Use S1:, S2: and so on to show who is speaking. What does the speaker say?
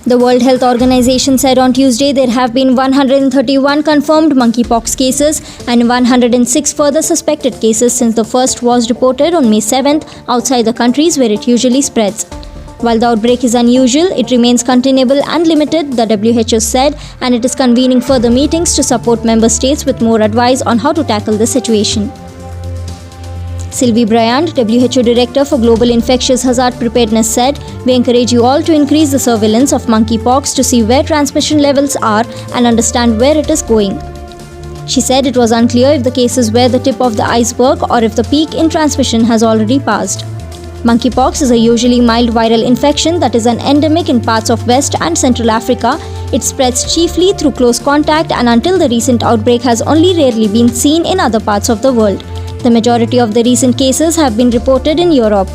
S1: The World Health Organization said on Tuesday there have been 131 confirmed monkeypox cases and 106 further suspected cases since the first was reported on May 7th outside the countries where it usually spreads. While the outbreak is unusual, it remains containable and limited, the WHO said, and it is convening further meetings to support member states with more advice on how to tackle the situation. Sylvie Bryant, WHO Director for Global Infectious Hazard Preparedness, said, "We encourage you all to increase the surveillance of monkeypox to see where transmission levels are and understand where it is going." She said it was unclear if the cases were the tip of the iceberg or if the peak in transmission has already passed. Monkeypox is a usually mild viral infection that is an endemic in parts of West and Central Africa. It spreads chiefly through close contact and until the recent outbreak has only rarely been seen in other parts of the world. The majority of the recent cases have been reported in Europe.